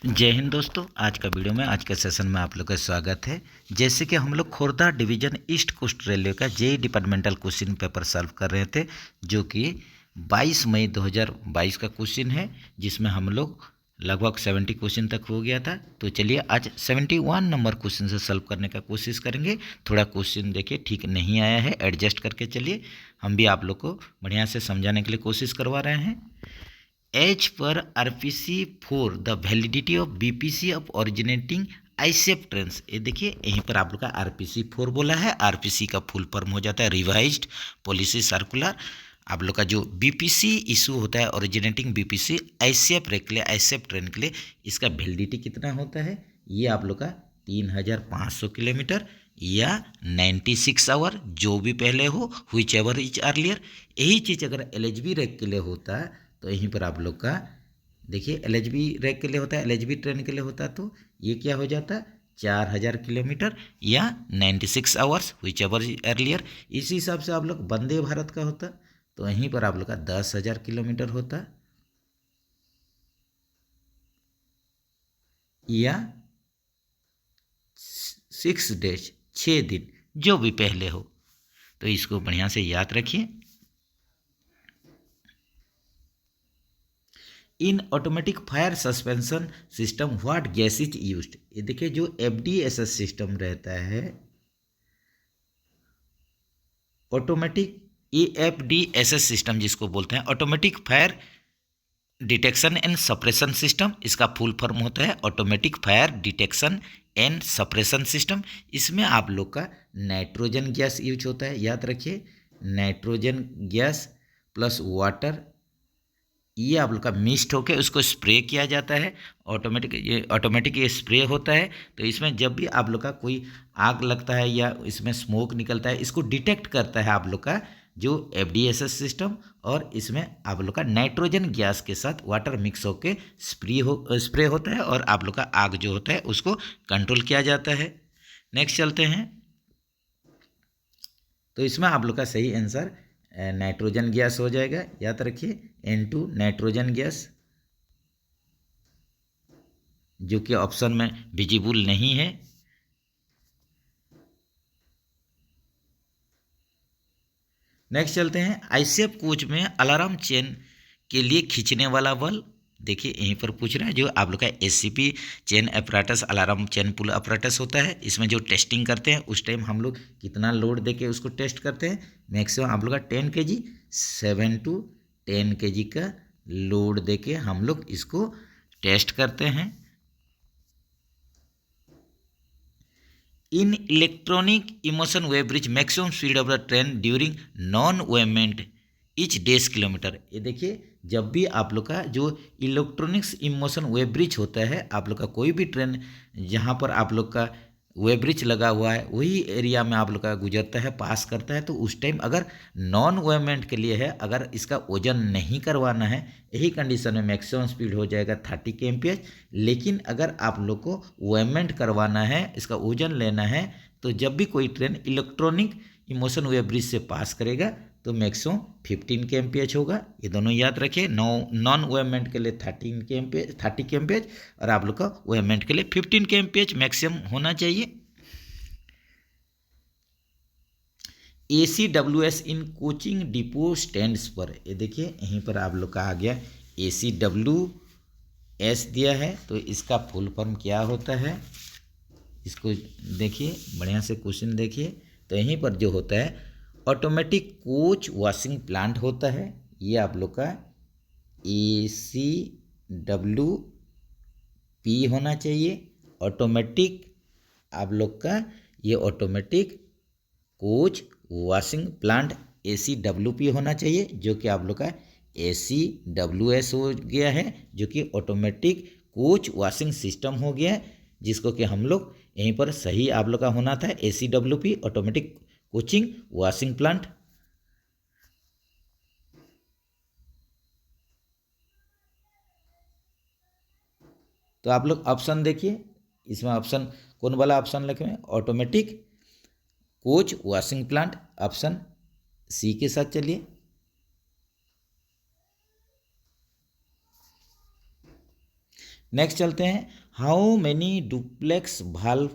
जय हिंद दोस्तों। आज का वीडियो में आज के सेशन में आप लोग का स्वागत है। जैसे कि हम लोग Khurda division east coast railway का JE departmental question paper solve कर रहे थे, जो कि 22 मई 2022 का क्वेश्चन है, जिसमें हम लोग लगभग 70 क्वेश्चन तक हो गया था। तो चलिए आज 71 नंबर क्वेश्चन से सॉल्व करने का कोशिश करेंगे। थोड़ा क्वेश्चन देखिए ठीक नहीं आया है, एडजस्ट करके चलिए। हम भी आप लोग को बढ़िया से समझाने के लिए कोशिश करवा रहे हैं। As per RPC for the validity of BPC of originating ICF trains. ये देखिए यहीं पर आप लोग का RPC 4 बोला है। RPC का फुल फॉर्म हो जाता है रिवाइज्ड पॉलिसी सर्कुलर। आप लोग का जो BPC इशू होता है ओरिजिनेटिंग BPC आईसीएफ के लिए, आईसीएफ ट्रेन के लिए, इसका वैलिडिटी कितना होता है? ये आप लोग का 3500 किलोमीटर या 96 आवर, जो भी पहले हो, व्हिच एवर इज अर्लियर। यही चीज़ अगर LHB रैक के लिए होता है तो यहीं पर आप लोग का देखिए LHB रैक के लिए होता है, LHB ट्रेन के लिए होता है, तो ये क्या हो जाता है 4000 किलोमीटर या 96 आवर्स, व्हिच एवर अर्लियर। इसी हिसाब से आप लोग वंदे भारत का होता तो यहीं पर आप लोग का 10,000 किलोमीटर होता या 6 डेज, 6 दिन, जो भी पहले हो। तो इसको बढ़िया से याद रखिए। इन automatic fire suspension system what gas is used. ये देखिए जो FDSS सिस्टम रहता है, ऑटोमेटिक AFDSS सिस्टम जिसको बोलते हैं, automatic fire detection and suppression system, इसका फुल फॉर्म होता है automatic fire detection and suppression system. इसमें आप लोग का नाइट्रोजन गैस यूज होता है, याद रखिए, नाइट्रोजन गैस प्लस वाटर, ये आप लोग का मिक्स्ड होकर उसको स्प्रे किया जाता है। ऑटोमेटिक ये स्प्रे होता है। तो इसमें जब भी आप लोग का कोई आग लगता है या इसमें स्मोक निकलता है, इसको डिटेक्ट करता है आप लोग का जो FDSS सिस्टम, और इसमें आप लोग का नाइट्रोजन गैस के साथ वाटर मिक्स होकर स्प्रे होता है, और आप लोग का आग जो होता है उसको कंट्रोल किया जाता है। नेक्स्ट चलते हैं। तो इसमें आप लोग का सही आंसर नाइट्रोजन गैस हो जाएगा, याद रखिए N2 नाइट्रोजन गैस, जो कि ऑप्शन में विजिबल नहीं है। नेक्स्ट चलते हैं। ICF कोच में अलार्म चेन के लिए खींचने वाला बल, देखिए यहीं पर पूछ रहा है, जो आप लोग का SCP chain apparatus, alarm chain pull apparatus होता है। इसमें जो टेस्टिंग करते हैं उस टाइम हम लोग कितना लोड देके उसको टेस्ट करते हैं? मैक्सिमम आप लोग का 10 kg, 7 to 10 kg का लोड देके हम लोग इसको टेस्ट करते हैं। In electronic in motion weighbridge maximum speed of the train during non weighment is 10 kilometre. ये देखिए जब भी आप लोग का जो इलेक्ट्रॉनिक्स इमोशन वेव ब्रिज होता है, आप लोग का कोई भी ट्रेन जहाँ पर आप लोग का वेव ब्रिज लगा हुआ है वही एरिया में आप लोग का गुजरता है, पास करता है, तो उस टाइम अगर नॉन वेवमेंट के लिए है, अगर इसका वजन नहीं करवाना है, यही कंडीशन में मैक्सिमम स्पीड हो जाएगा 30 kmph। लेकिन अगर आप लोग को वेवमेंट करवाना है, इसका वजन लेना है, तो जब भी कोई train electronic in motion wave bridge से पास करेगा तो मैक्सिमम 15 kmph होगा। ये दोनों याद रखिए। नॉन वेवमेंट के लिए 30 kmph और आप लोग का वेवमेंट के लिए 15 kmph मैक्सिमम होना चाहिए। ACWS in coaching depot stands पर, ये देखिए यहीं पर आप लोग का आ गया ACWS दिया है, तो इसका फुल फॉर्म क्या होता है? इसको देखिए बढ़िया से क्वेश्चन देखिए। तो यहीं पर जो होता है ऑटोमेटिक कोच वॉशिंग प्लांट होता है, ये आप लोग का ACWP होना चाहिए। ऑटोमेटिक आप लोग का ये automatic coach washing plant ACWP होना चाहिए, जो कि आप लोग का ACWS हो गया है, जो कि ऑटोमेटिक कोच वॉशिंग सिस्टम हो गया है, जिसको कि हम लोग यहीं पर सही आप लोग का होना था ACWP automatic coaching washing plant. तो आप लोग ऑप्शन देखिए, इसमें ऑप्शन कौन वाला ऑप्शन लिखे? Automatic coach washing plant, option C के साथ चलिए। नेक्स्ट चलते हैं, how many duplex valve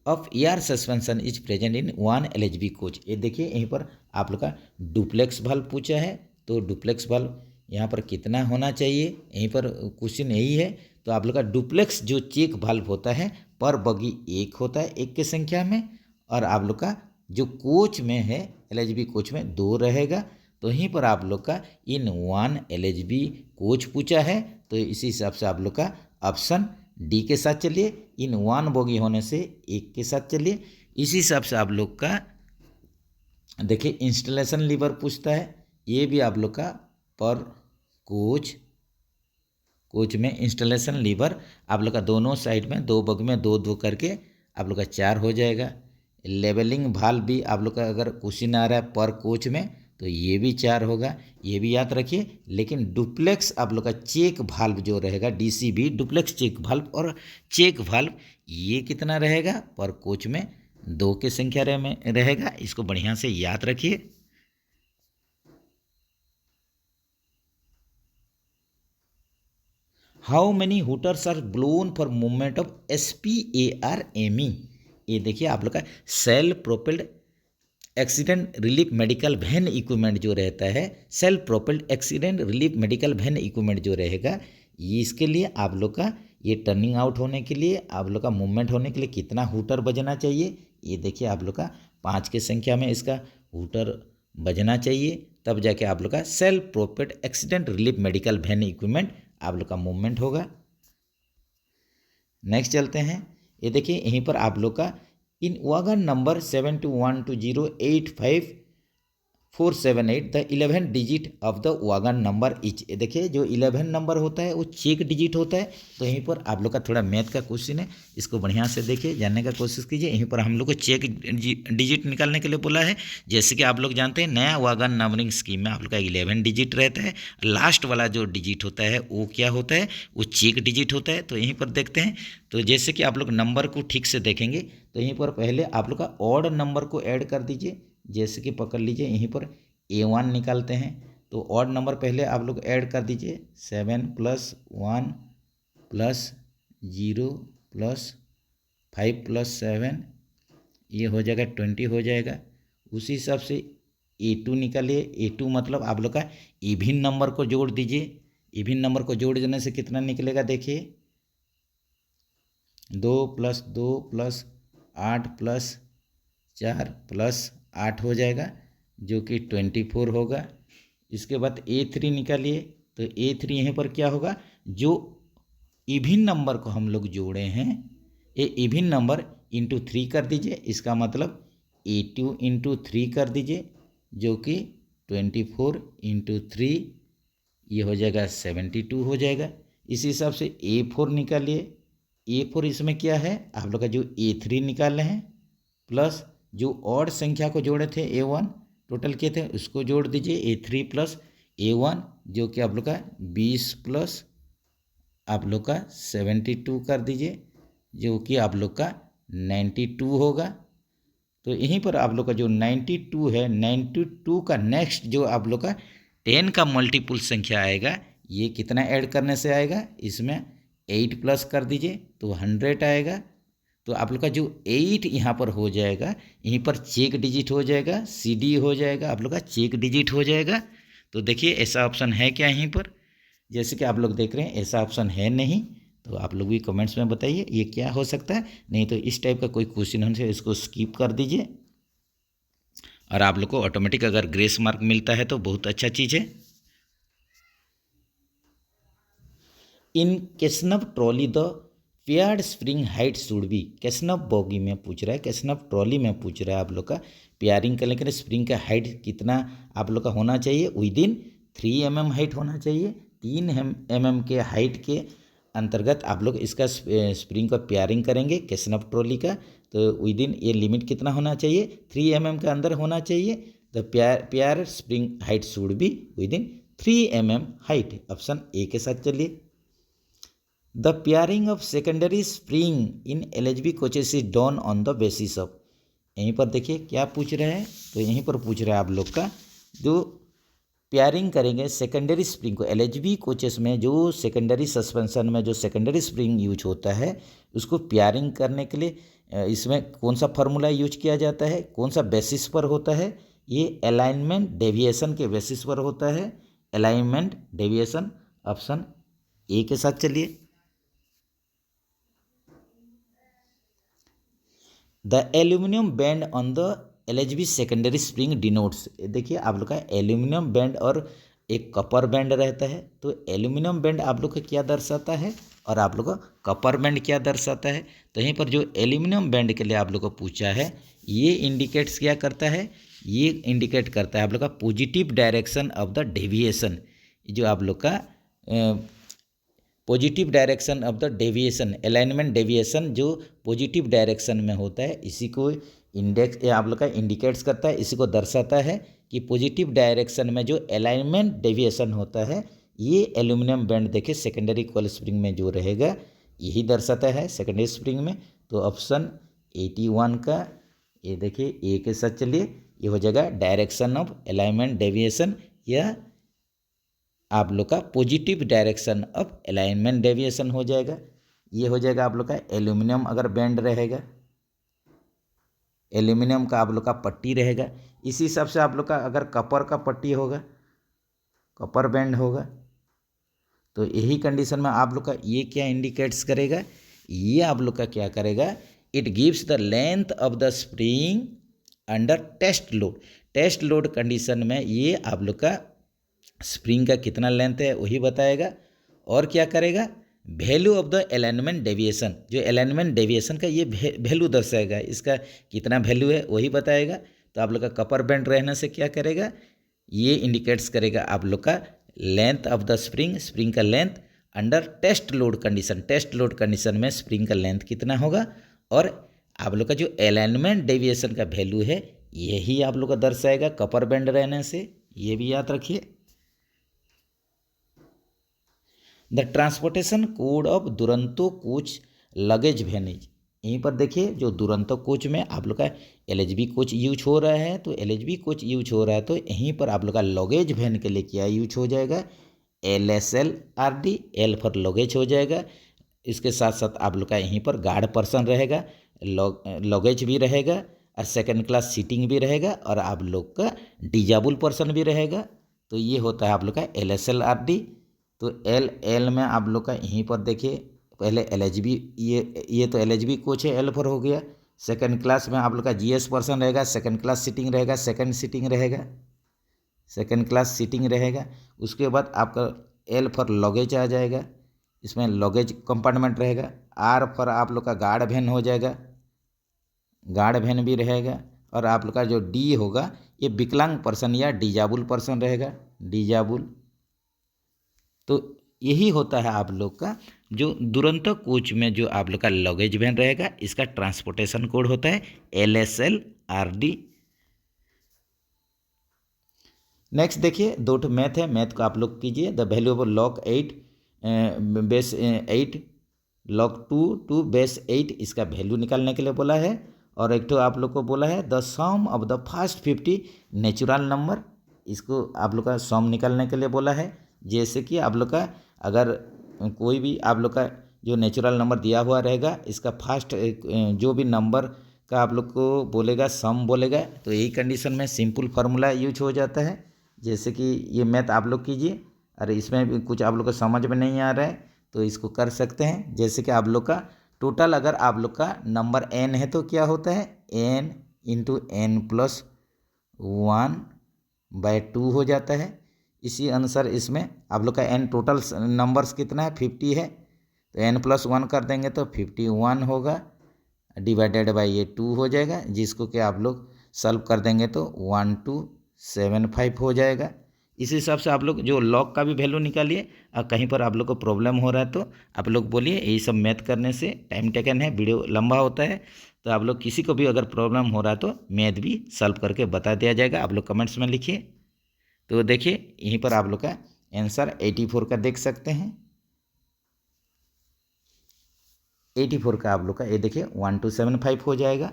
of air suspension is present in one LHB coach. ये देखिए यहीं पर आप लोग का डुप्लेक्स वाल्व पूछा है, तो डुप्लेक्स वाल्व यहाँ पर कितना होना चाहिए, यहीं पर क्वेश्चन यही है। तो आप लोग का डुप्लेक्स जो चेक वाल्व होता है पर बगी एक होता है, एक की संख्या में, और आप लोग का जो कोच में है एलएचबी कोच में 2 रहेगा। तो यहीं पर आप लोग का इन वन एलएचबी कोच पूछा है, तो इसी हिसाब से आप लोग का ऑप्शन डी के साथ चलिए, इन वन बोगी होने से एक के साथ चलिए। इसी हिसाब से आप लोग का देखिए इंस्टॉलेशन लीवर पूछता है, ये भी आप लोग का पर कोच में इंस्टॉलेशन लीवर आप लोग का दोनों साइड में 2 बग में 2 करके आप लोग का 4 हो जाएगा। लेवलिंग भाल्व भी आप लोग का अगर क्वेश्चन आ रहा है पर कोच में तो ये भी 4 होगा, ये भी याद रखिए। लेकिन डुप्लेक्स आप लोग का चेक भाल्व जो रहेगा डीसीबी डुप्लेक्स चेक भाल्व और चेक भाल्व ये कितना रहेगा पर कोच में 2 की संख्या में रहेगा, इसको बढ़िया से याद रखिए। How many hooters are blown for movement of SPARME। ये देखिए आप लोग का self propelled accident relief medical van equipment जो रहता है, self propelled accident relief medical van equipment जो रहेगा, ये इसके लिए आप लोग का ये टर्निंग आउट होने के लिए आप लोग का मूवमेंट होने के लिए कितना हुटर बजना चाहिए। ये देखिए आप लोग का 5 की संख्या में इसका हुटर बजना चाहिए, तब जाके आप लोग का self propelled accident relief medical van equipment आप लोग का मूवमेंट होगा। नेक्स्ट चलते हैं, ये देखिए यहीं पर आप लोग का in wagon number 7212085478 the 11 digit of the wagon number is. ये देखिए जो 11 नंबर होता है वो चेक डिजिट होता है। तो यहीं पर आप लोग का थोड़ा मैथ का क्वेश्चन है, इसको बढ़िया से देखिए, जानने का कोशिश कीजिए। यहीं पर हम लोग को चेक डिजिट निकालने के लिए बोला है। जैसे कि आप लोग जानते हैं नया वागन नंबरिंग स्कीम में आप लोग का 11 डिजिट रहता है, लास्ट वाला जो डिजिट होता है वो क्या होता है, वो चेक डिजिट होता है। तो यहीं पर देखते हैं, तो जैसे कि आप लोग नंबर को ठीक से देखेंगे तो यहीं पर पहले आप लोग का ऑड नंबर को ऐड कर दीजिए। जैसे कि पकड़ लीजिए यहीं पर A1 निकालते हैं, तो ऑड नंबर पहले आप लोग ऐड कर दीजिए, 7 + 1 + 0 + 5 + 7, ये हो जाएगा 20 हो जाएगा। उसी हिसाब से A2 निकालिए, A2 मतलब आप लोग का इवन नंबर को जोड़ दीजिए। इवन नंबर को जोड़ देने से कितना निकलेगा, देखिए 2 + 2 + 8 + 4 + 8 हो जाएगा, जो कि 24 होगा। इसके बाद A3 निकालिए, तो A3 यहाँ पर क्या होगा, जो इवन नंबर को हम लोग जोड़े हैं ये इवन नंबर इंटू 3 कर दीजिए, इसका मतलब A2 × 3 कर दीजिए, जो कि 24 × 3 ये हो जाएगा 72 हो जाएगा। इसी हिसाब से A4 निकालिए। A4 इसमें क्या है, आप लोग का जो A3 निकाले हैं प्लस जो ऑड संख्या को जोड़े थे A1 टोटल किए थे उसको जोड़ दीजिए, A3 + A1 जो कि आप लोग का 20 + आप लोग का 72 कर दीजिए, जो कि आप लोग का 92 होगा। तो यहीं पर आप लोग का जो 92 है, 92 का नेक्स्ट जो आप लोग का 10 का मल्टीपुल संख्या आएगा, ये कितना ऐड करने से आएगा, इसमें 8 प्लस कर दीजिए तो 100 आएगा। तो आप लोग का जो 8 यहाँ पर हो जाएगा, यहीं पर चेक डिजिट हो जाएगा, CD हो जाएगा, आप लोग का चेक डिजिट हो जाएगा। तो देखिए ऐसा ऑप्शन है क्या यहीं पर, जैसे कि आप लोग देख रहे हैं ऐसा ऑप्शन है नहीं, तो आप लोग भी कमेंट्स में बताइए ये क्या हो सकता है। नहीं तो इस टाइप का कोई क्वेश्चन हमसे इसको स्किप कर दीजिए, और आप लोग को ऑटोमेटिक अगर ग्रेस मार्क मिलता है तो बहुत अच्छा चीज़ है। In casnub trolley the paired spring height should be, casnub bogie में पूछ रहा है, कैसनव ट्रॉली में पूछ रहा है आप लोग का पेयरिंग करने के लिए स्प्रिंग का हाइट कितना आप लोग का होना चाहिए, विदिन 3 mm हाइट होना चाहिए। 3 mm के हाइट के अंतर्गत आप लोग इसका स्प्रिंग का पेयरिंग करेंगे कैसनव ट्रॉली का, तो विदिन ये लिमिट कितना होना चाहिए, 3 mm के अंदर होना चाहिए। The pair spring height should B within 3 mm height, option A के साथ चलिए। The pairing of secondary spring in LHB coaches is done on the basis of, यहीं पर देखिए क्या पूछ रहे हैं, तो यहीं पर पूछ रहा है आप लोग का जो पेयरिंग करेंगे सेकेंडरी स्प्रिंग को। एलएचबी कोचेस में जो सेकेंडरी सस्पेंशन में जो सेकेंडरी स्प्रिंग यूज होता है उसको पेयरिंग करने के लिए इसमें कौन सा फार्मूला यूज किया जाता है, कौन सा बेसिस पर होता है, ये अलाइनमेंट डेविएशन के बेसिस पर होता है। अलाइनमेंट डेविएशन, ऑप्शन ए के साथ चलिए। The aluminium band on the LHB secondary spring denotes, देखिए आप लोग का एल्यूमिनियम बैंड और एक कपर बैंड रहता है, तो एल्यूमिनियम बैंड आप लोग का क्या दर्शाता है और आप लोग का कपर बैंड क्या दर्शाता है। तो यहीं पर जो एल्यूमिनियम बैंड के लिए आप लोग को पूछा है, ये इंडिकेट्स क्या करता है, ये इंडिकेट करता है आप लोग का positive direction of the deviation. जो आप लोग का positive direction of the deviation, alignment deviation जो पॉजिटिव डायरेक्शन में होता है, इसी को इंडेक्स आप लोग का इंडिकेट्स करता है, इसी को दर्शाता है कि पॉजिटिव डायरेक्शन में जो अलाइनमेंट डेविएशन होता है, ये एल्यूमिनियम बैंड देखिए सेकेंडरी कॉइल स्प्रिंग में जो रहेगा यही दर्शाता है सेकेंडरी स्प्रिंग में। तो ऑप्शन 81 का ये देखिए ए के साथ चलिए, ये हो जाएगा डायरेक्शन ऑफ अलाइनमेंट डेविएशन या आप लोग का positive direction of alignment deviation हो जाएगा। ये हो जाएगा आप लोग का एल्यूमिनियम अगर बैंड रहेगा, एल्यूमिनियम का आप लोग का पट्टी रहेगा। इसी हिसाब से आप लोग का अगर कपर का पट्टी होगा, कपर बैंड होगा, तो यही कंडीशन में आप लोग का ये क्या इंडिकेट्स करेगा, ये आप लोग का क्या करेगा, it gives the length of the spring under test load. Test load condition में ये आप लोग का स्प्रिंग का कितना लेंथ है वही बताएगा, और क्या करेगा, value of the alignment deviation, जो अलाइनमेंट डेविएशन का ये वैल्यू दर्शाएगा, इसका कितना वैल्यू है वही बताएगा। तो आप लोग का कपर बैंड रहने से क्या करेगा, ये इंडिकेट्स करेगा आप लोग का length of the spring, spring का length under test load condition. Test load condition में स्प्रिंग का लेंथ कितना होगा, और आप लोग का जो अलाइनमेंट डेविएशन का वैल्यू है यही आप लोग का दर्शाएगा कपर बैंड रहने से, ये भी याद रखिए। The transportation code of Duronto coach luggage van is, यहीं पर देखिए जो दुरंतो कोच में आप लोग का एलएचबी कोच यूज हो रहा है, तो एलएचबी कोच यूज हो रहा है तो यहीं पर आप लोग का लगेज वैन के लिए क्या यूज हो जाएगा, LSLRD, एल फॉर लगेज हो जाएगा। इसके साथ साथ आप लोग का यहीं पर गार्ड पर्सन रहेगा, लगेज भी रहेगा, और सेकेंड क्लास सीटिंग भी रहेगा, और आप लोग का डिजाबल पर्सन भी रहेगा। तो ये होता है आप लोग का LSLRD। तो एल में आप लोग का यहीं पर देखिए पहले एलएचबी, ये तो एलएचबी कोच है, एल पर हो गया। सेकंड क्लास में आप लोग का जीएस पर्सन रहेगा, सेकंड क्लास सीटिंग रहेगा, सेकंड सीटिंग रहेगा, सेकंड क्लास सीटिंग रहेगा। उसके बाद आपका एल फॉर लगेज आ जाएगा, इसमें लगेज कंपार्टमेंट रहेगा। आर फॉर आप लोग का गार्ड वैन हो जाएगा, गार्ड वैन भी रहेगा। और आप लोग का जो डी होगा ये विकलांग पर्सन या डिजाबल पर्सन रहेगा, डिजाबल। तो यही होता है आप लोग का जो दुरंतो कोच में जो आप लोग का लगेज वैन रहेगा, इसका ट्रांसपोर्टेशन कोड होता है LSLRD। नेक्स्ट देखिए दो ठो मैथ है, मैथ को आप लोग कीजिए। The value of log 8 base 8 log 2 two base 8, इसका वैल्यू निकालने के लिए बोला है। और एक तो आप लोग को बोला है the sum of the first 50 natural number, इसको आप लोग का सम निकालने के लिए बोला है। जैसे कि आप लोग का अगर कोई भी आप लोग का जो नेचुरल नंबर दिया हुआ रहेगा, इसका फर्स्ट जो भी नंबर का आप लोग को बोलेगा सम बोलेगा, तो यही कंडीशन में सिंपल फार्मूला यूज हो जाता है। जैसे कि ये मैथ आप लोग कीजिए, अरे इसमें भी कुछ आप लोग को समझ में नहीं आ रहा है तो इसको कर सकते हैं। जैसे कि आप लोग का टोटल अगर आप लोग का नंबर n है तो क्या होता है, n इंटू n+1/2 हो जाता है। इसी अनुसार इसमें आप लोग का n टोटल नंबर्स कितना है, 50 है, तो n+1 कर देंगे तो 51 होगा, डिवाइडेड बाई ये 2 हो जाएगा, जिसको कि आप लोग सॉल्व कर देंगे तो 1275 हो जाएगा। इस हिसाब से आप लोग जो लॉग का भी वैल्यू निकालिए। और कहीं पर आप लोग को प्रॉब्लम हो रहा है तो आप लोग बोलिए, यही सब मैथ करने से टाइम टेकन है, वीडियो लंबा होता है, तो आप लोग किसी को भी अगर प्रॉब्लम हो रहा है तो मैथ भी सॉल्व करके बता दिया जाएगा, आप लोग कमेंट्स में लिखिए। तो देखिए यहीं पर आप लोग का आंसर 84 का देख सकते हैं, 84 का आप लोग का ये देखिए 1275 हो जाएगा।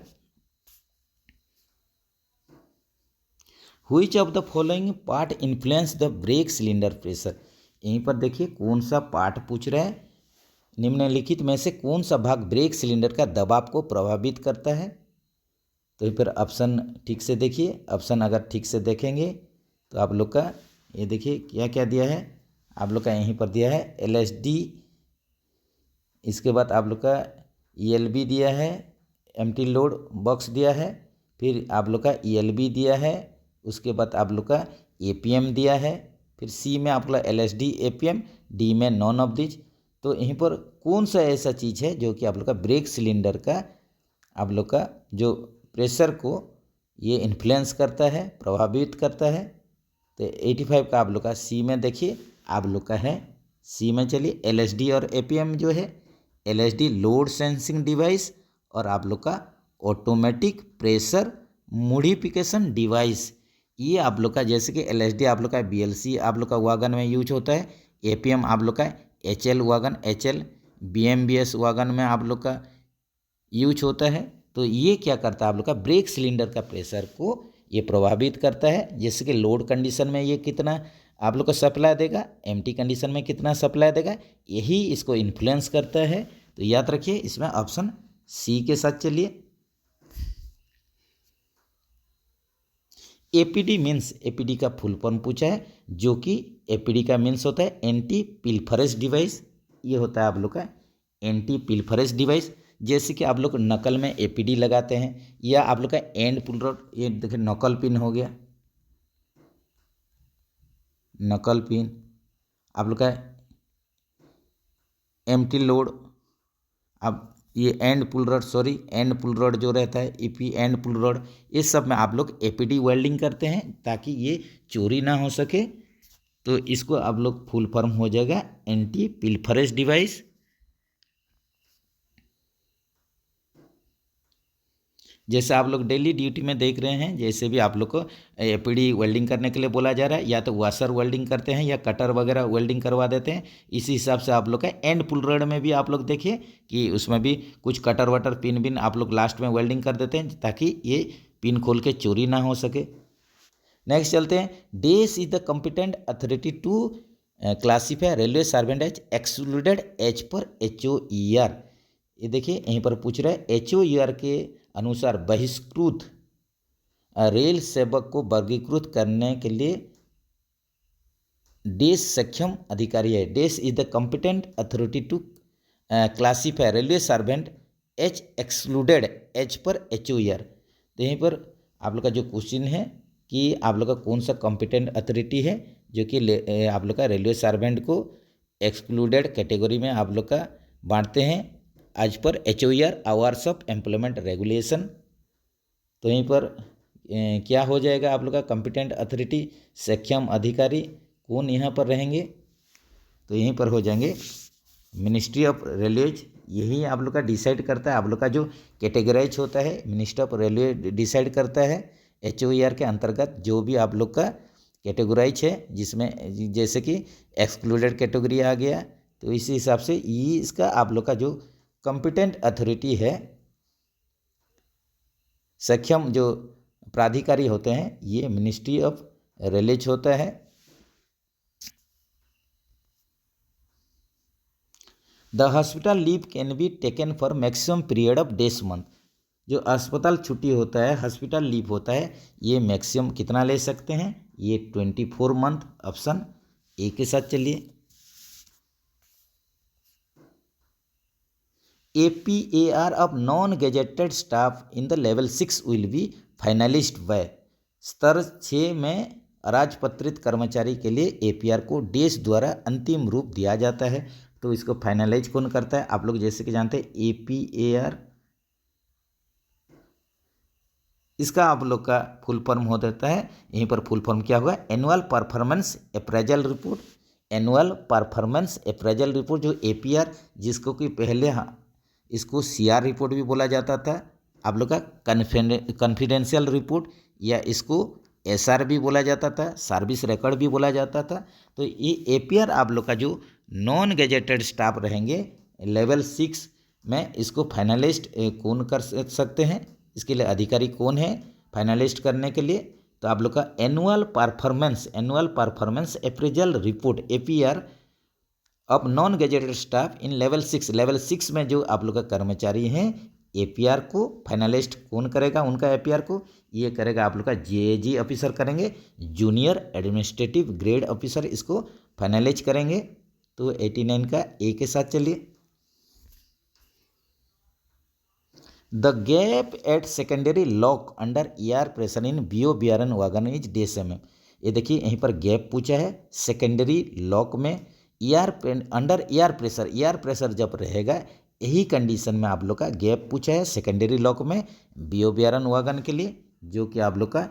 Which of the following part influence the brake cylinder pressure. यहीं पर देखिए कौन सा पार्ट पूछ रहा है, निम्नलिखित में से कौन सा भाग ब्रेक सिलेंडर का दबाव को प्रभावित करता है। तो फिर ऑप्शन ठीक से देखिए, ऑप्शन अगर ठीक से देखेंगे तो आप लोग का ये देखिए क्या क्या दिया है, आप लोग का यहीं पर दिया है LSD, इसके बाद आप लोग का ELB दिया है, एम्प्टी लोड बॉक्स दिया है, फिर आप लोग का ELB दिया है, उसके बाद आप लोग का APM दिया है, फिर C में आप लोग का LSD APM, D में नॉन ऑफ दिस। तो यहीं पर कौन सा ऐसा चीज़ है जो कि आप लोग का ब्रेक सिलेंडर का आप लोग का जो प्रेशर को ये इन्फ्लुएंस करता है, प्रभावित करता है। तो 85 का आप लोग का C में देखिए, आप लोग का है C में। चलिए LSD और APM जो है, LSD लोड सेंसिंग डिवाइस और आप लोग का ऑटोमेटिक प्रेशर मॉडिफिकेशन डिवाइस। ये आप लोग का जैसे कि LSD आप लोग का BLC आप लोग का वागन में यूज होता है, APM आप लोग का HL wagon HL BMBS wagon में आप लोग का यूज होता है। तो ये क्या करता है, आप लोग का ब्रेक सिलेंडर का प्रेशर को ये प्रभावित करता है। जैसे कि लोड कंडीशन में ये कितना आप लोग को सप्लाई देगा, एम्प्टी कंडीशन में कितना सप्लाई देगा, यही इसको इन्फ्लुएंस करता है। तो याद रखिए इसमें ऑप्शन C के साथ चलिए। APD मीन्स, APD का फुल फॉर्म पूछा है, जो कि APD का मीन्स होता है एंटी पिल्फरेज डिवाइस। ये होता है आप लोग का एंटी पिल्फरेज डिवाइस। जैसे कि आप लोग नकल में APD लगाते हैं, या आप लोग का एंड पुल रॉड, ये देखिए नकल पिन हो गया, नकल पिन, आप लोग का एम्प्टी लोड, अब ये end pull rod, sorry end pull rod जो रहता है EP एंड पुल रॉड, इस सब में आप लोग APD वेल्डिंग करते हैं ताकि ये चोरी ना हो सके। तो इसको आप लोग फुल फॉर्म हो जाएगा एंटी पिल्फरेज डिवाइस। जैसे आप लोग डेली ड्यूटी में देख रहे हैं, जैसे भी आप लोग को APD वेल्डिंग करने के लिए बोला जा रहा है, या तो वाशर वेल्डिंग करते हैं या कटर वगैरह वेल्डिंग करवा देते हैं। इसी हिसाब से आप लोग का एंड पुल रॉड में भी आप लोग देखिए कि उसमें भी कुछ कटर वटर पिन बिन आप लोग लास्ट में वेल्डिंग कर देते हैं ताकि ये पिन खोल के चोरी ना हो सके। नेक्स्ट चलते हैं, DES is the competent authority to classify railway servant as excluded as per HOER। ये देखिए यहीं पर पूछ रहा है HOER के अनुसार बहिष्कृत रेल सेवक को वर्गीकृत करने के लिए DES सक्षम अधिकारी है। DES is the competent authority to classify railway servant as excluded as per HOER। तो यहीं पर आप लोग का जो क्वेश्चन है कि आप लोग का कौन सा कॉम्पिटेंट अथॉरिटी है जो कि आप लोग का रेलवे सर्वेंट को एक्सक्लूडेड कैटेगरी में आप लोग का बांटते हैं as per HOER hours of employment regulation. तो यहीं पर क्या हो जाएगा आप लोग का कॉम्पिटेंट अथॉरिटी, सक्षम अधिकारी कौन यहाँ पर रहेंगे, तो यहीं पर हो जाएंगे मिनिस्ट्री ऑफ रेलवेज। यही आप लोग का डिसाइड करता है, आप लोग का जो कैटेगराइज होता है मिनिस्ट्री ऑफ रेलवे डिसाइड करता है HOER के अंतर्गत जो भी आप लोग का कैटेगराइज है, जिसमें जैसे कि एक्सक्लूडेड कैटेगरी आ गया। तो इसी हिसाब से ये इसका आप लोग का जो कॉम्पिटेंट अथॉरिटी है, सक्षम जो प्राधिकारी होते हैं, ये मिनिस्ट्री ऑफ रेलवेज होता है। The hospital leave can be taken for maximum period of days month. जो अस्पताल छुट्टी होता है, हॉस्पिटल लीव होता है, ये मैक्सिमम कितना ले सकते हैं, ये 24 मंथ। ऑप्शन A के साथ चलिए। APAR of non gazetted staff in the level 6 will be finalist by. स्तर 6 में अराजपत्रित कर्मचारी के लिए APR को DES द्वारा अंतिम रूप दिया जाता है। तो इसको फाइनलाइज कौन करता है, आप लोग जैसे कि जानते हैं APAR, इसका आप लोग का फुल फॉर्म हो देता है, यहीं पर फुल फॉर्म क्या होगा, annual performance appraisal report. Annual performance appraisal report जो APR, जिसको कि पहले इसको CR रिपोर्ट भी बोला जाता था, आप लोग का कॉन्फिडेंशियल रिपोर्ट, या इसको SR भी बोला जाता था, सर्विस रिकॉर्ड भी बोला जाता था। तो ये APR आप लोग का जो नॉन गेजेटेड स्टाफ रहेंगे लेवल 6 में, इसको फाइनलिस्ट कौन कर सकते हैं, इसके लिए अधिकारी कौन है फाइनलिस्ट करने के लिए, तो आप लोग का annual performance appraisal report APR of non gazetted staff in level 6 में जो आप लोग का कर्मचारी हैं, APR को फाइनलिस्ट कौन करेगा, उनका APR को ये करेगा आप लोग का JAG ऑफिसर करेंगे, जूनियर एडमिनिस्ट्रेटिव ग्रेड ऑफिसर इसको फाइनलाइज करेंगे। तो 89 का ए के साथ चलिए। The gap at secondary lock under ER pressure in BOBRN wagon is DSMM। ये देखिए यहीं पर गैप पूछा है सेकेंडरी लॉक में अंडर ER प्रेशर जब रहेगा, यही कंडीशन में आप लोग का गैप पूछा है सेकेंडरी लॉक में BOBRN वागन के लिए, जो कि आप लोग का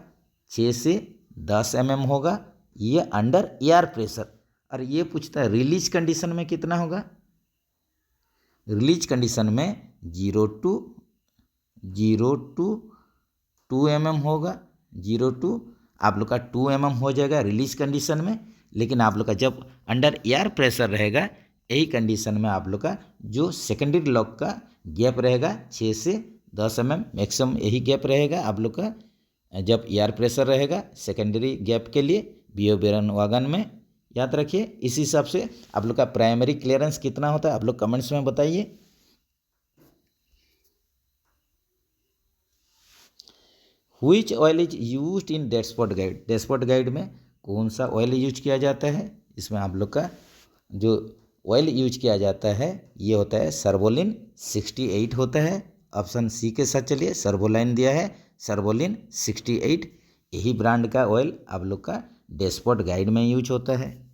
6 से 10 mm होगा, ये अंडर ER प्रेशर। और ये पूछता है रिलीज कंडीशन में कितना होगा, रिलीज कंडीशन में 0 to 2 mm होगा, 0 to आप लोग का 2 mm हो जाएगा रिलीज कंडीशन में। लेकिन आप लोग का जब अंडर ER प्रेशर रहेगा, यही कंडीशन में आप लोग का जो सेकेंडरी लॉक का गैप रहेगा 6 से 10 mm मैक्सिमम, यही गैप रहेगा आप लोग का जब ER प्रेशर रहेगा सेकेंडरी गैप के लिए BOBRN वागन में। याद रखिए, इसी हिसाब से आप लोग का प्राइमरी क्लियरेंस कितना होता है आप लोग कमेंट्स में बताइए। Which oil is used in dashboard guide, dashboard guide में कौन सा ऑयल यूज किया जाता है, इसमें आप लोग का जो ऑयल यूज किया जाता है ये होता है सर्वोलिन 68 होता है। ऑप्शन सी के साथ चलिए, सर्वोलाइन दिया है सर्वोलिन 68, यही ब्रांड का ऑयल आप लोग का डैशबोर्ड गाइड में यूज होता है।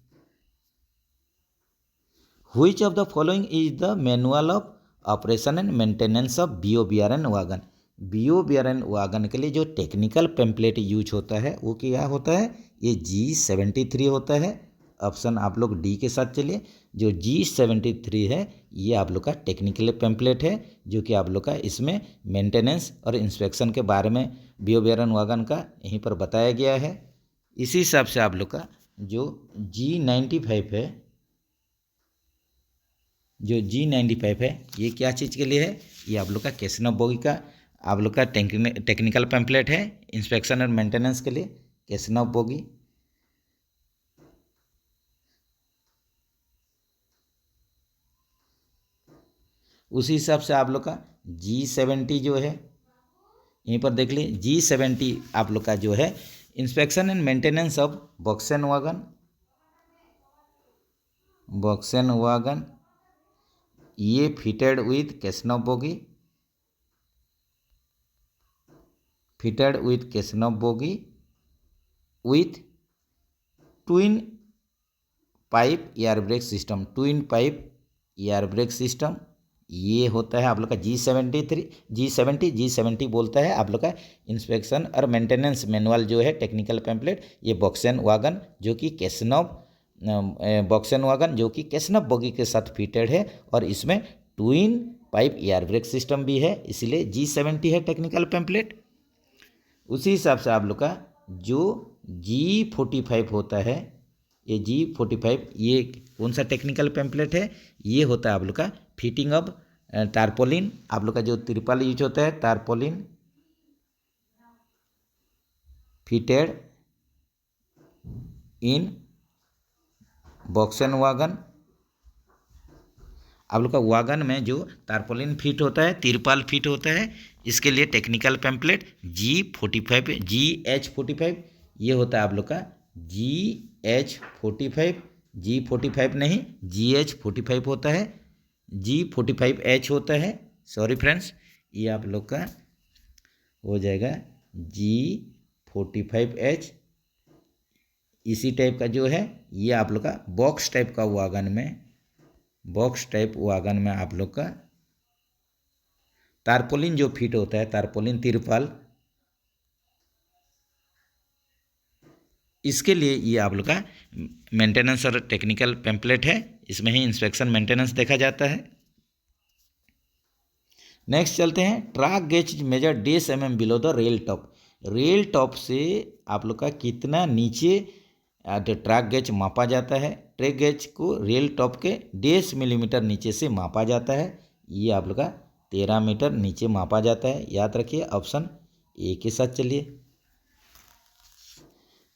Which of the following is the manual of operation and maintenance of BOBRN wagon, BOBRN wagon के लिए जो टेक्निकल पेम्पलेट यूज होता है वो क्या होता है, ये G73 होता है। ऑप्शन आप लोग डी के साथ चलिए, जो G73 है ये आप लोग का टेक्निकल पेम्पलेट है, जो कि आप लोग का इसमें मेंटेनेंस और इंस्पेक्शन के बारे में BOBRN वागन का यहीं पर बताया गया है। इसी हिसाब से आप लोग का जो G95 है, जो G95 है ये क्या चीज़ के लिए है, ये आप लोग का कैसनव बोगी का आप लोग का टेक्निकल पैम्पलेट है इंस्पेक्शन और मेंटेनेंस के लिए, कैसनव बोगी। उसी हिसाब से आप लोग का G70 जो है यहीं पर देख लीजिए, G70 आप लोग का जो है inspection and maintenance of BOXN wagon, ये fitted with casnub bogie, with twin pipe air brake system, ये होता है आप लोग का G70 बोलता है आप लोग का इंस्पेक्शन और मेंटेनेंस मैनुअल जो है टेक्निकल पैम्पलेट, ये बॉक्सेन वागन जो कि कैसनव बोगी के साथ फिटेड है और इसमें twin pipe air brake system भी है, इसलिए G70 है टेक्निकल पैम्पलेट। उसी हिसाब से आप लोग का जो G45 होता है, ये G45 ये कौन सा टेक्निकल पैम्पलेट है, ये होता है आप लोग का फिटिंग ऑफ टारपोलिन, आप लोग का जो तिरपाल यूज होता है टारपोलिन फिटेड इन बॉक्सेन वागन। आप लोग का वागन में जो टारपोलिन फिट होता है, तिरपाल फिट होता है, इसके लिए टेक्निकल पैम्पलेट GH45 ये होता है आप लोग का G45 नहीं GH45 होता है, G45H होता है, सॉरी फ्रेंड्स ये आप लोग का हो जाएगा G45H। इसी टाइप का जो है ये आप लोग का बॉक्स टाइप वागन में आप लोग का टारपोलिन जो फिट होता है, टारपोलिन तिरपाल, इसके लिए ये आप लोग का मेंटेनेंस और टेक्निकल पैम्पलेट है, इसमें ही इंस्पेक्शन मेंटेनेंस देखा जाता है। नेक्स्ट चलते हैं, ट्रैक गेज मेजर डेस mm below the rail top से आप लोग का कितना नीचे ट्रैक गेज मापा जाता है, ट्रैक गेज को रेल टॉप के 1.5 मिलीमीटर नीचे से मापा जाता है, ये आप लोग का 13 मीटर नीचे मापा जाता है। याद रखिए, ऑप्शन ए के साथ चलिए।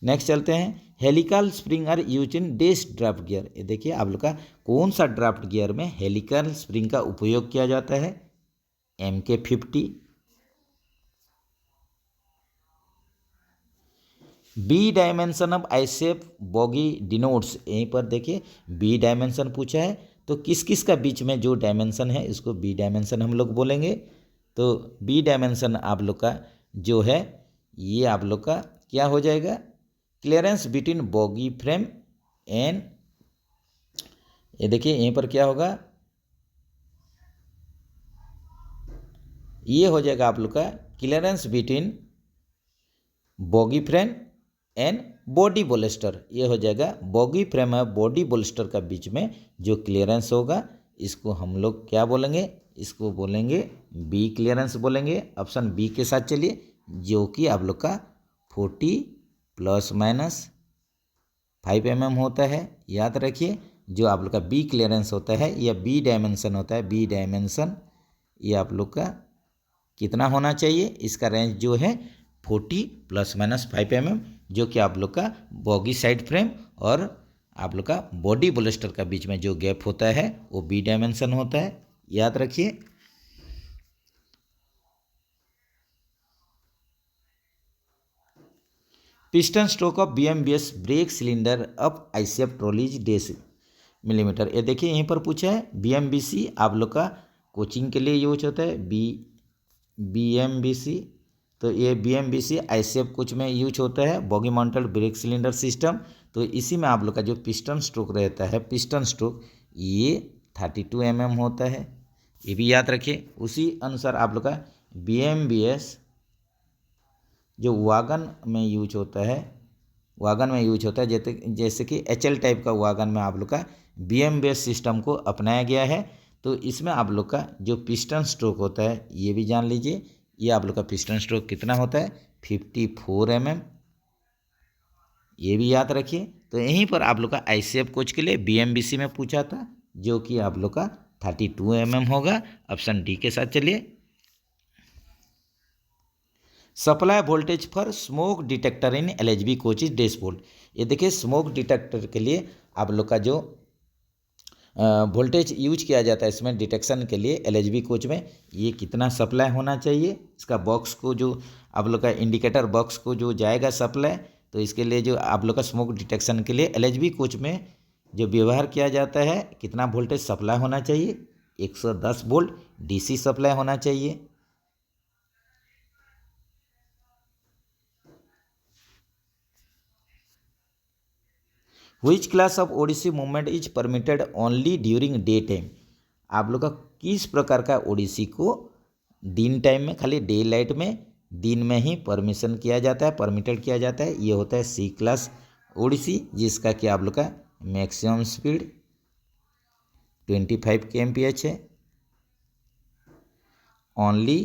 नेक्स्ट चलते हैं, helical spring are use in dash draft gear. ये देखिए आप लोग का कौन सा ड्राफ्ट गियर में हेलिकल स्प्रिंग का उपयोग किया जाता है, MK50। B dimension of ICF bogie denotes, यहीं पर देखिए बी डायमेंशन पूछा है, तो किस किस का बीच में जो डायमेंशन है इसको बी डायमेंशन हम लोग बोलेंगे। तो बी डायमेंशन आप लोग का जो है ये आप लोग का क्या हो जाएगा, clearance between bogie frame and, ये देखिए यहीं पर क्या होगा, ये हो जाएगा आप लोग का clearance between bogie frame and body bolster. ये हो जाएगा बॉगी फ्रेम और बॉडी बोलेस्टर का बीच में जो क्लियरेंस होगा इसको हम लोग क्या बोलेंगे, इसको बोलेंगे बी क्लियरेंस बोलेंगे। ऑप्शन बी के साथ चलिए, जो कि आप लोग का 40 ± 5 mm होता है। याद रखिए जो आप लोग का बी क्लियरेंस होता है या बी डायमेंशन होता है, बी डायमेंशन ये आप लोग का कितना होना चाहिए, इसका रेंज जो है 40 ± 5 mm, जो कि आप लोग का बॉगी साइड फ्रेम और आप लोग का बॉडी बोलेस्टर का बीच में जो गैप होता है वो बी डायमेंशन होता है। याद रखिए। Piston stroke of BMBS brake cylinder of ICF trolleys डेस मिलीमीटर। ये देखिए यहीं पर पूछा है BMBC आप लोग का कोचिंग के लिए यूज होता है, BMBC। तो ये BMBC आईसीएफ कुछ में यूज होता है, boggy mounted brake cylinder system. तो इसी में आप लोग का जो पिस्टन स्ट्रोक रहता है, पिस्टन स्ट्रोक ये 32 mm होता है, ये भी याद रखिए। उसी अनुसार आप लोग का BMBS जो वागन में यूज होता है, वागन में यूज होता है, जैसे कि HL टाइप का वागन में आप लोग का BMBS सिस्टम को अपनाया गया है। तो इसमें आप लोग का जो पिस्टन स्ट्रोक होता है ये भी जान लीजिए, ये आप लोग का पिस्टन स्ट्रोक कितना होता है 54 mm, ये भी याद रखिए। तो यहीं पर आप लोग का ICF कोच के लिए BMBC में पूछा था, जो कि आप लोग का 32 mm होगा। ऑप्शन डी के साथ चलिए। Supply voltage for smoke detector in LHB coaches dashboard. ये देखिए स्मोक डिटेक्टर के लिए आप लोग का जो वोल्टेज यूज किया जाता है इसमें डिटेक्शन के लिए LHB कोच में, ये कितना सप्लाई होना चाहिए, इसका बॉक्स को जो आप लोग का इंडिकेटर बॉक्स को जो जाएगा सप्लाई, तो इसके लिए जो आप लोग का स्मोक डिटेक्शन के लिए LHB कोच में जो व्यवहार किया जाता है कितना वोल्टेज सप्लाई होना चाहिए, 110 वोल्ट DC सप्लाई होना चाहिए। Which class of ODC movement is permitted only during day time. आप लोग का किस प्रकार का ओडिसी को दिन टाइम में, खाली डे लाइट में, दिन में ही परमिशन किया जाता है, परमिटेड किया जाता है, ये होता है C क्लास ओडिसी, जिसका कि आप लोग का मैक्सिमम स्पीड 25 kmph है। ओनली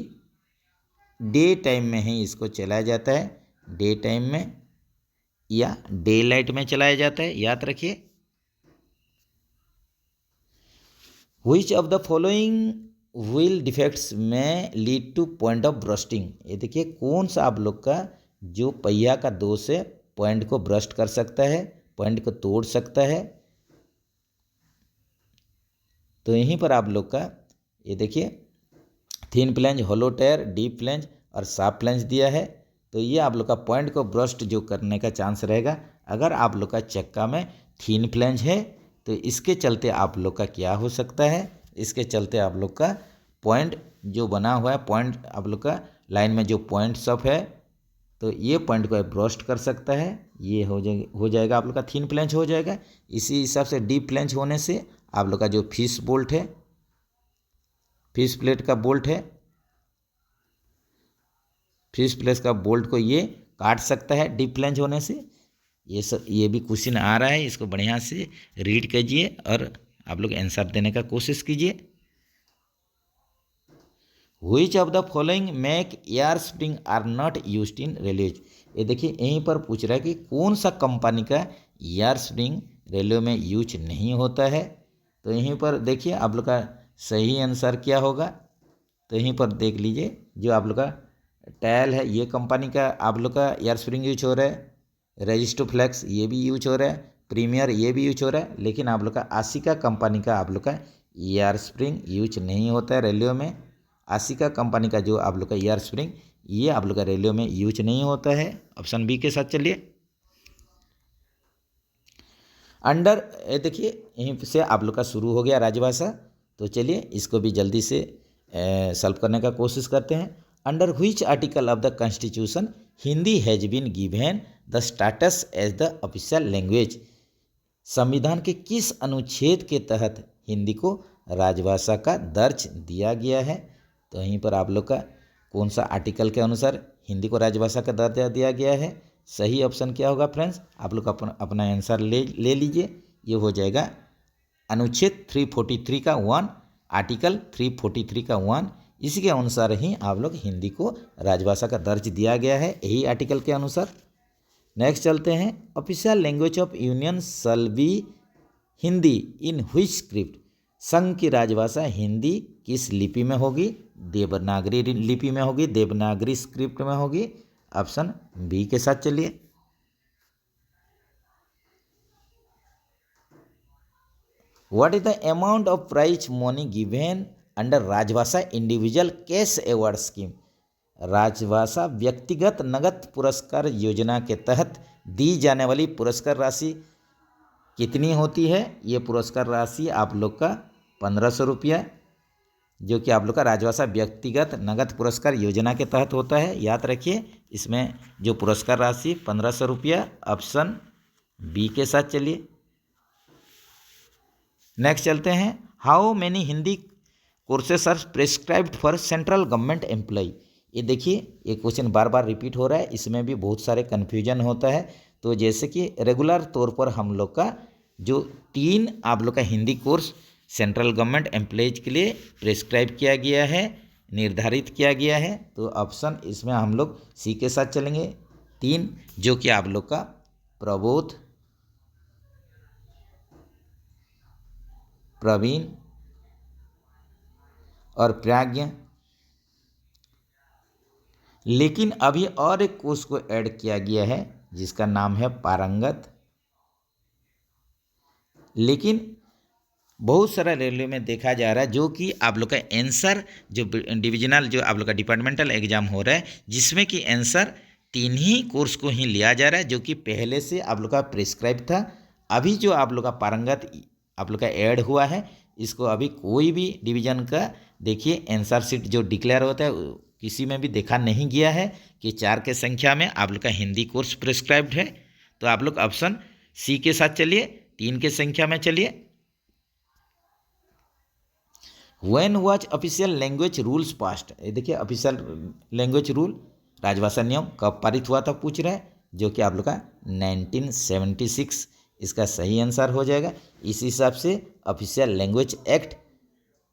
डे टाइम में ही इसको चलाया जाता है, डे टाइम में या डे लाइट में चलाया जाता है, याद रखिए। Which of the following wheel defects may lead to point of bursting. ये देखिए कौन सा आप लोग का जो पहिया का दोष है पॉइंट को ब्रस्ट कर सकता है, पॉइंट को तोड़ सकता है। तो यहीं पर आप लोग का ये देखिए थिन फ्लैंज, होलो टायर, डीप फ्लैंज और शार्प फ्लैंज दिया है। तो ये आप लोग का पॉइंट को ब्रस्ट जो करने का चांस रहेगा, अगर आप लोग का चक्का में थिन फ्लैंज है तो इसके चलते आप लोग का क्या हो सकता है, इसके चलते आप लोग का पॉइंट जो बना हुआ है, पॉइंट आप लोग का लाइन में जो पॉइंट सब है, तो ये पॉइंट को ब्रस्ट कर सकता है, ये हो जाएगा आप लोग का थिन फ्लैंज हो जाएगा। इसी हिसाब से डीप फ्लैंज होने से आप लोग का जो फिश बोल्ट है, फिश प्लेट का बोल्ट है, फिश प्लेट का बोल्ट को ये काट सकता है डीप फ्लैंज होने से। ये भी क्वेश्चन आ रहा है, इसको बढ़िया से रीड कीजिए और आप लोग आंसर देने का कोशिश कीजिए। Which of the following make air spring are not used in railways. ये देखिए यहीं पर पूछ रहा है कि कौन सा कंपनी का एयर स्प्रिंग रेलवे में यूज नहीं होता है। तो यहीं पर देखिए आप लोग का सही आंसर क्या होगा, तो यहीं पर देख लीजिए जो आप लोग का टैल है, ये कंपनी का आप लोग का एयर स्प्रिंग यूज हो रहा है। रेजिस्टोफ्लेक्स ये भी यूज हो रहा है, प्रीमियर ये भी यूज हो रहा है, लेकिन आप लोग का आशिका कंपनी का आप लोग का एयर स्प्रिंग यूज नहीं होता है रेलियो में। आशिका कंपनी का जो आप लोग का एयर स्प्रिंग ये आप लोग का रेलियो में यूज नहीं होता है। ऑप्शन बी के साथ चलिए। अंडर देखिए यहीं से आप लोग का शुरू हो गया राजभाषा, तो चलिए इसको भी जल्दी से सॉल्व करने का कोशिश करते हैं। Under which article of the constitution Hindi has been given the status as the official language. संविधान के किस अनुच्छेद के तहत हिंदी को राजभाषा का दर्ज दिया गया है? तो यहीं पर आप लोग का कौन सा आर्टिकल के अनुसार हिंदी को राजभाषा का दर्जा दिया गया है? सही ऑप्शन क्या होगा फ्रेंड्स? आप लोग अपना आंसर ले लीजिए। ये हो जाएगा अनुच्छेद 343 का 1, आर्टिकल 343 का 1। इसी के अनुसार ही आप लोग हिंदी को राजभाषा का दर्ज दिया गया है, यही आर्टिकल के अनुसार। नेक्स्ट चलते हैं। Official language of union shall be Hindi in which script. संघ की राजभाषा हिंदी किस लिपि में होगी? देवनागरी लिपि में होगी, देवनागरी स्क्रिप्ट में होगी। ऑप्शन बी के साथ चलिए। What is the amount of prize money given under Rajbhasha individual cash award scheme. राजभाषा व्यक्तिगत नगद पुरस्कार योजना के तहत दी जाने वाली पुरस्कार राशि कितनी होती है? ये पुरस्कार राशि आप लोग का 1500 रुपया, जो कि आप लोग का राजभाषा व्यक्तिगत नगद पुरस्कार योजना के तहत होता है। याद रखिए इसमें जो पुरस्कार राशि 1500 रुपया। ऑप्शन बी के साथ चलिए। नेक्स्ट चलते हैं। How many Hindi courses are prescribed for central government employ. ये देखिए ये क्वेश्चन बार बार रिपीट हो रहा है, इसमें भी बहुत सारे कन्फ्यूजन होता है। तो जैसे कि रेगुलर तौर पर हम लोग का जो 3 आप लोग का Hindi course central government employees के लिए प्रिस्क्राइब किया गया है, निर्धारित किया गया है। तो ऑप्शन इसमें हम लोग सी के साथ चलेंगे 3, जो कि आप लोग का प्रबोध, प्रवीण और प्राज्ञ। लेकिन अभी और एक कोर्स को ऐड किया गया है जिसका नाम है पारंगत। लेकिन बहुत सारा रेलवे में देखा जा रहा है जो कि आप लोग का आंसर जो डिविजनल जो आप लोग का डिपार्टमेंटल एग्जाम हो रहा है, जिसमें कि आंसर 3 ही कोर्स को ही लिया जा रहा है, जो कि पहले से आप लोग का प्रिस्क्राइब था। अभी जो आप लोग का पारंगत आप लोग का ऐड हुआ है, इसको अभी कोई भी डिवीजन का देखिए आंसर शीट जो डिक्लेयर होता है किसी में भी देखा नहीं गया है कि 4 के संख्या में आप लोग का हिंदी कोर्स प्रिस्क्राइब्ड है। तो आप लोग ऑप्शन सी के साथ चलिए, 3 के संख्या में चलिए। When was official language rules passed. ये देखिए ऑफिशियल लैंग्वेज रूल राजभाषा नियम कब पारित हुआ था पूछ रहे हैं, जो कि आप लोग का 1976 इसका सही आंसर हो जाएगा। इस हिसाब से ऑफिशियल लैंग्वेज एक्ट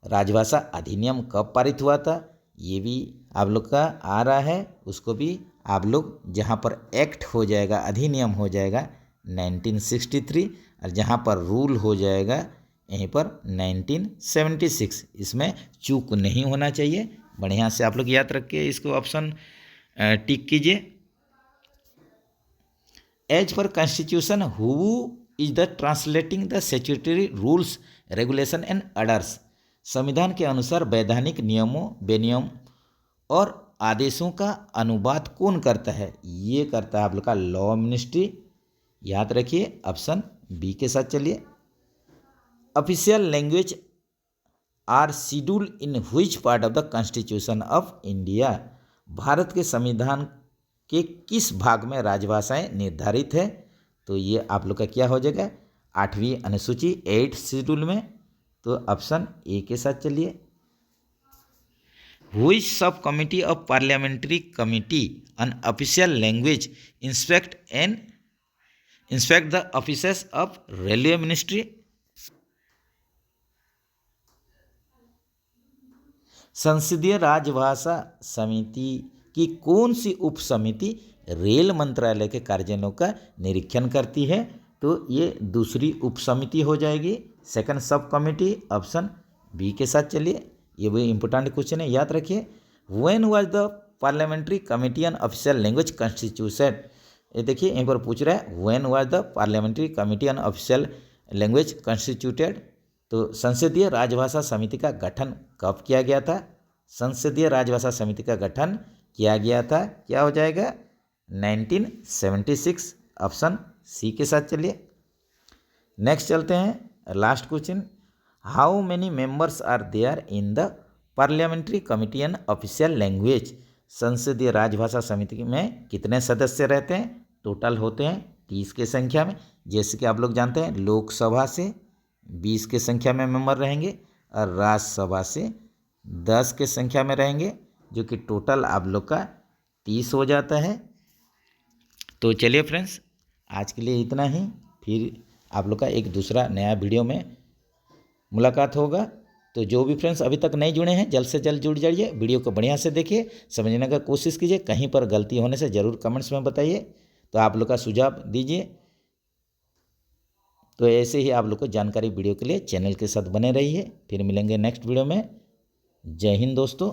राजभाषा अधिनियम कब पारित हुआ था ये भी आप लोग का आ रहा है, उसको भी आप लोग जहाँ पर एक्ट हो जाएगा अधिनियम हो जाएगा 1963 और जहाँ पर रूल हो जाएगा यहीं पर 1976। इसमें चूक नहीं होना चाहिए, बढ़िया से आप लोग याद रखिए इसको। ऑप्शन टिक कीजिए। As per constitution who is the translating the statutory rules regulation and orders. संविधान के अनुसार वैधानिक नियमों, बेनियम और आदेशों का अनुवाद कौन करता है? ये करता है आप लोग का लॉ मिनिस्ट्री। याद रखिए ऑप्शन बी के साथ चलिए। Official language are schedule in which part of the constitution of India. Bharat के संविधान के किस भाग में राजभाषाएं निर्धारित है? तो ये आप लोग का क्या हो जाएगा 8वीं अनुसूची 8 शेड्यूल में। तो ऑप्शन ए के साथ चलिए। व्हिच सब committee of parliamentary committee on official language inspect the offices of railway ministry. संसदीय राजभाषा समिति की कौन सी उप समिति रेल मंत्रालय के कार्यालयों का निरीक्षण करती है? तो ये दूसरी उप समिति हो जाएगी, सेकंड सब कमिटी। ऑप्शन बी के साथ चलिए, ये भी इंपॉर्टेंट क्वेश्चन है, याद रखिए। When was the parliamentary committee on official language constitution ये देखिए यहीं पर पूछ रहा है when was the parliamentary committee on official language constituted. तो संसदीय राजभाषा समिति का गठन कब किया गया था? संसदीय राजभाषा समिति का गठन किया गया था, क्या हो जाएगा 1976, ऑप्शन सी के साथ चलिए। नेक्स्ट चलते हैं last question, how many members are there in the parliamentary committee on official language. संसदीय राजभाषा समिति में कितने सदस्य रहते हैं? टोटल होते हैं 30 की संख्या में। जैसे कि आप लोग जानते हैं लोकसभा से 20 की संख्या में मेंबर रहेंगे और राज्यसभा से 10 की संख्या में रहेंगे, जो कि टोटल आप लोग का 30 हो जाता है। तो चलिए फ्रेंड्स, आज के लिए इतना ही, फिर आप लोग का एक दूसरा नया वीडियो में मुलाकात होगा। तो जो भी फ्रेंड्स अभी तक नहीं जुड़े हैं जल्द से जल्द जुड़ जाइए, वीडियो को बढ़िया से देखिए, समझने का कोशिश कीजिए, कहीं पर गलती होने से ज़रूर कमेंट्स में बताइए, तो आप लोग का सुझाव दीजिए। तो ऐसे ही आप लोग को जानकारी वीडियो के लिए चैनल के साथ बने रहिए। फिर मिलेंगे नेक्स्ट वीडियो में। जय हिंद दोस्तों।